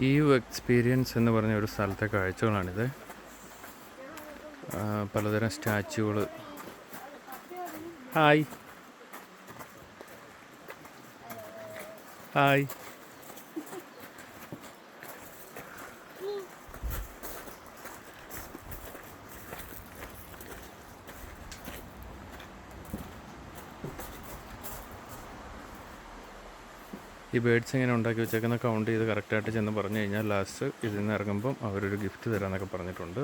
Eve experience എന്ന് പറഞ്ഞ ഒരു സ്ഥലത്തെ കാഴ്ചകളാണിത്. പലതരം സ്റ്റാച്യുകൾ. Hi hi. ഈ ബേഡ്സ് ഇങ്ങനെ ഉണ്ടാക്കി വെച്ചേക്കുന്ന കൗണ്ട് ചെയ്ത് കറക്റ്റായിട്ട് ചെന്ന് പറഞ്ഞു കഴിഞ്ഞാൽ ലാസ്റ്റ് ഇതിൽ നിന്ന് ഇറങ്ങുമ്പം അവരൊരു ഗിഫ്റ്റ് തരാമെന്നൊക്കെ പറഞ്ഞിട്ടുണ്ട്.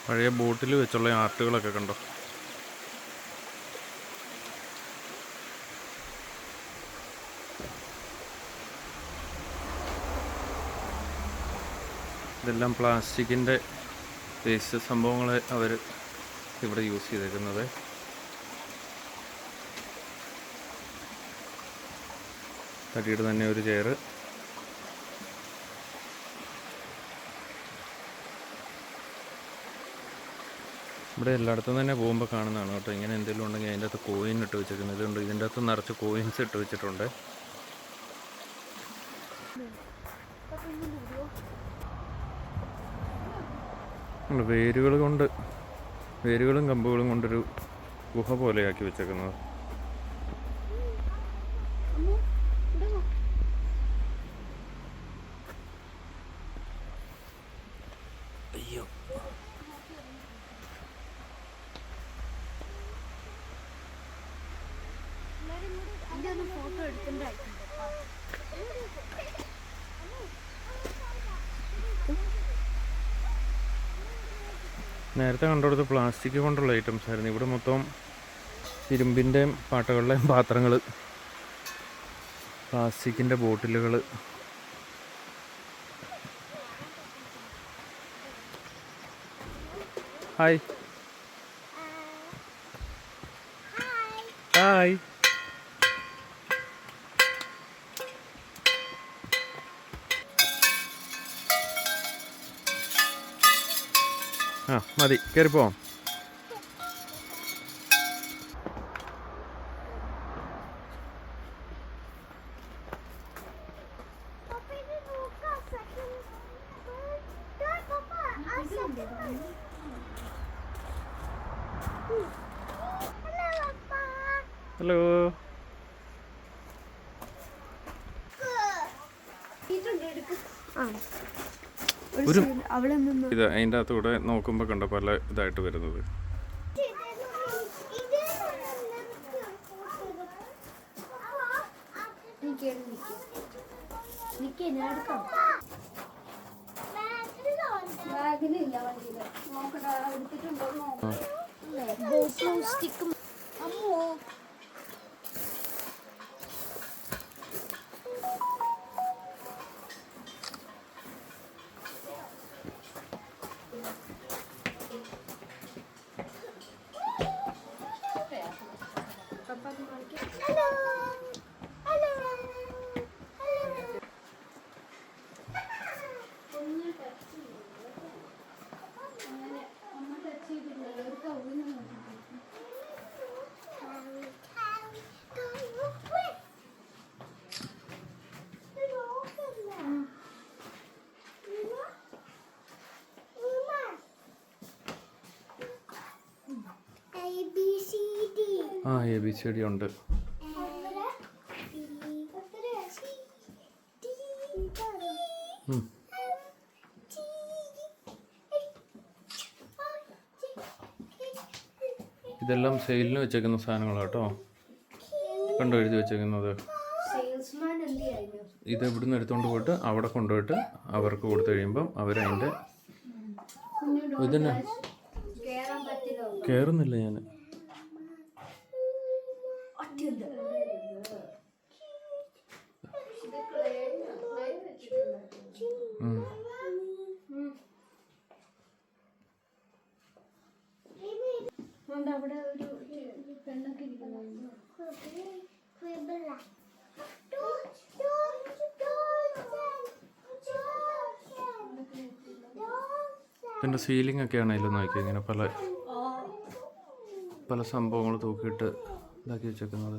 പഴയ ബോട്ടിൽ വെച്ചുള്ള ആർട്ടുകളൊക്കെ കണ്ടോ. ഇതെല്ലാം പ്ലാസ്റ്റിക്കിൻ്റെ വേസ്റ്റ് സംഭവങ്ങൾ അവർ ഇവിടെ യൂസ് ചെയ്തേക്കുന്നത്. തടിയുടെ തന്നെ ഒരു ചെയർ. ഇവിടെ എല്ലായിടത്തും തന്നെ പോകുമ്പോൾ കാണുന്നതാണ് കേട്ടോ. ഇങ്ങനെ എന്തെങ്കിലും ഉണ്ടെങ്കിൽ അതിൻ്റെ അകത്ത് കോയിൻ ഇട്ട് വെച്ചിരിക്കുന്നത് ഉണ്ട്. ഇതിൻ്റെ അകത്ത് നിറച്ച് കോയിൻസ് ഇട്ട് വെച്ചിട്ടുണ്ട്. വേരുകളും കമ്പുകളും കൊണ്ടൊരു ഗുഹ പോലെയാക്കി വെച്ചേക്കുന്നത്. അയ്യോ, നേരത്തെ കണ്ടുകൊടുത്ത പ്ലാസ്റ്റിക് കൊണ്ടുള്ള ഐറ്റംസ് ആയിരുന്നു. ഇവിടെ മൊത്തം ഇരുമ്പിൻ്റെയും പാട്ടകളുടെയും പാത്രങ്ങൾ, പ്ലാസ്റ്റിക്കിൻ്റെ ബോട്ടിലുകൾ. Hi hi. മതി, കയറിപ്പോവാം. ഹലോ. ഇത് അതിൻ്റെ അകത്തൂടെ നോക്കുമ്പോൾ കണ്ട പല ഇതായിട്ട് വരുന്നത്. ABCD ഉണ്ട്. ഇതെല്ലാം സെയിലിന് വെച്ചേക്കുന്ന സാധനങ്ങളാണ് കേട്ടോ. കണ്ടോ എഴുതി വെച്ചേക്കുന്നത്. ഇത് ഇവിടുന്ന് എടുത്തുകൊണ്ട് പോയിട്ട് അവിടെ കൊണ്ടുപോയിട്ട് അവർക്ക് കൊടുത്തു കഴിയുമ്പം അവരതിൻ്റെ ഇതിന് കയറുന്നില്ല ഞാൻ. അവിടെ ഒരു പെണ്ണൊക്കെ ഇരിക്കുന്നു. ഇതിൻ്റെ സീലിംഗ് ഒക്കെ ആണെങ്കിലും നോക്കി ഇങ്ങനെ പല പല സംഭവങ്ങൾ തൂക്കിയിട്ട് ഇതാക്കി വെച്ചേക്കുന്നത്.